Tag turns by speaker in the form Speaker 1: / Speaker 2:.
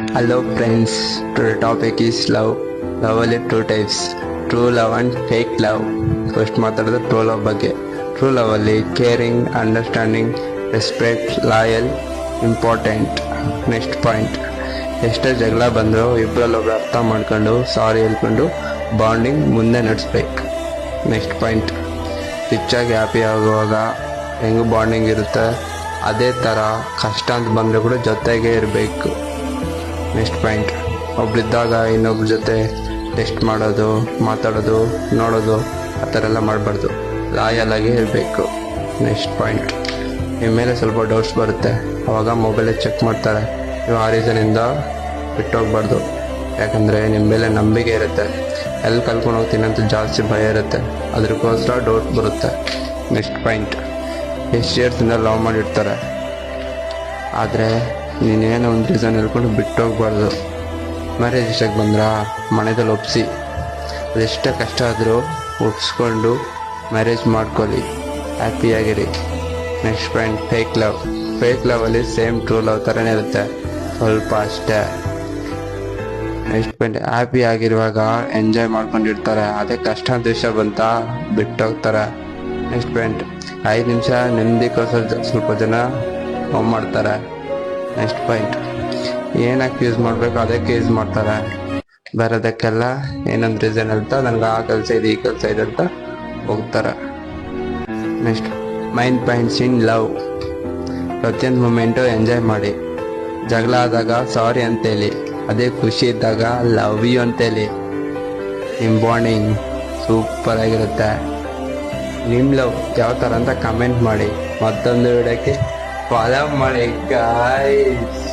Speaker 1: Hello friends, today topic is love. Love ಅಲ್ಲಿ two types, true love and fake love. First ಮಾತಾಡೋದು true love ಬಗ್ಗೆ. True love ಅಲ್ಲಿ caring, understanding, respect, loyal important. Next point, ಎಷ್ಟೇ ಜಗಳ ಬಂದರೂ ಇಬ್ಬರಲ್ಲೊಬ್ರು ಅರ್ಥ ಮಾಡ್ಕೊಂಡು ಸಾರಿ ಹೇಳ್ಕೊಂಡು ಬಾಂಡಿಂಗ್ ಮುಂದೆ ನಡೆಸ್ಬೇಕು. ನೆಕ್ಸ್ಟ್ ಪಾಯಿಂಟ್, ರಿಚಾಗಿ ಹ್ಯಾಪಿ ಆಗುವಾಗ ಹೆಂಗೆ ಬಾಂಡಿಂಗ್ ಇರುತ್ತೆ ಅದೇ ಥರ ಕಷ್ಟ ಅಂತ ಬಂದರೆ ಕೂಡ ಜೊತೆಗೆ ಇರಬೇಕು. ನೆಕ್ಸ್ಟ್ ಪಾಯಿಂಟ್, ಒಬ್ರಿದ್ದಾಗ ಇನ್ನೊಬ್ರ ಜೊತೆ ಟೆಸ್ಟ್ ಮಾಡೋದು, ಮಾತಾಡೋದು, ನೋಡೋದು ಆ ಥರ ಎಲ್ಲ ಮಾಡಬಾರ್ದು. ಲಾಯಲ್ ಆಗಿ ಇರಬೇಕು. ನೆಕ್ಸ್ಟ್ ಪಾಯಿಂಟ್, ನಿಮ್ಮ ಮೇಲೆ ಸ್ವಲ್ಪ ಡೌಟ್ಸ್ ಬರುತ್ತೆ, ಆವಾಗ ಮೊಬೈಲೇ ಚೆಕ್ ಮಾಡ್ತಾರೆ. ನೀವು ಆ ರೀಸನಿಂದ ಬಿಟ್ಟೋಗ್ಬಾರ್ದು. ಯಾಕಂದರೆ ನಿಮ್ಮ ಮೇಲೆ ನಂಬಿಕೆ ಇರುತ್ತೆ. ಎಲ್ಲಿ ಕಲ್ಕೊಂಡು ಹೋಗ್ತೀನಿ ಅಂತ ಜಾಸ್ತಿ ಭಯ ಇರುತ್ತೆ, ಅದಕ್ಕೋಸ್ಕರ ಡೌಟ್ ಬರುತ್ತೆ. ನೆಕ್ಸ್ಟ್ ಪಾಯಿಂಟ್, ಎಷ್ಟು ಇಯರ್ಸಿಂದ ಲವ್ ಮಾಡಿರ್ತಾರೆ, ಆದರೆ ನೀನೇನೋ ಒಂದು ರೀಸನ್ ಹೇಳ್ಕೊಂಡು ಬಿಟ್ಟೋಗ್ಬಾರ್ದು. ಮ್ಯಾರೇಜ್ ಇಷ್ಟಕ್ಕೆ ಬಂದ್ರೆ ಮನೆಯಲ್ಲಿ ಒಪ್ಪಿಸಿ, ಅದೆಷ್ಟೇ ಕಷ್ಟ ಆದರೂ ಒಪ್ಪಿಸ್ಕೊಂಡು ಮ್ಯಾರೇಜ್ ಮಾಡ್ಕೊಳ್ಳಿ, ಹ್ಯಾಪಿಯಾಗಿರಿ. Next point, fake love. Fake ಲವಲ್ಲಿ ಸೇಮ್ ಟ್ರೂ ಲವ್ ಥರನೇ ಇರುತ್ತೆ, ಸ್ವಲ್ಪ ಅಷ್ಟೇ. ನೆಕ್ಸ್ಟ್ ಪಾಯಿಂಟ್, ಹ್ಯಾಪಿ ಆಗಿರುವಾಗ ಎಂಜಾಯ್ ಮಾಡ್ಕೊಂಡಿರ್ತಾರೆ, ಅದೇ ಕಷ್ಟ ಅಂತ ವಿಷಯ ಬಂತ ಬಿಟ್ಟೋಗ್ತಾರೆ. ನೆಕ್ಸ್ಟ್ ಪಾಯಿಂಟ್, 5 ನಿಮಿಷ ನೆಮ್ಮದಿಗೋಸ್ಕರ ಸ್ವಲ್ಪ ಜನ ಮಾಡ್ತಾರೆ. ನೆಕ್ಸ್ಟ್ ಪಾಯಿಂಟ್, ಏನಕ್ಕೆ ಯೂಸ್ ಮಾಡಬೇಕು ಅದಕ್ಕೆ ಯೂಸ್ ಮಾಡ್ತಾರೆ, ಬೇರೆದಕ್ಕೆಲ್ಲ ಏನೊಂದು ರೀಸನ್ ಹೇಳ್ತಾ ನನಗೆ ಆ ಕೆಲಸ ಇದೆ ಈ ಕೆಲಸ ಇದೆ ಅಂತ ಹೋಗ್ತಾರೆ. Next main points in love. ಪ್ರತಿಯೊಂದು ಮೂಮೆಂಟು ಎಂಜಾಯ್ ಮಾಡಿ. ಜಗಳ ಆದಾಗ ಸಾರಿ ಅಂತೇಳಿ, ಅದೇ ಖುಷಿ ಇದ್ದಾಗ ಲವ್ ಯು ಅಂತೇಳಿ. ನಿಮ್ಮ ಬಾಂಡಿಂಗ್ ಸೂಪರ್ ಆಗಿರುತ್ತೆ. ನಿಮ್ಮ ಲವ್ ಯಾವ ಥರ ಅಂತ ಕಮೆಂಟ್ ಮಾಡಿ. ಮತ್ತೊಂದು ವಿಡಿಯೋಕ್ಕೆ ಫಾಲೋ ಮಾಡಿ ಗಾಯ್ಸ್.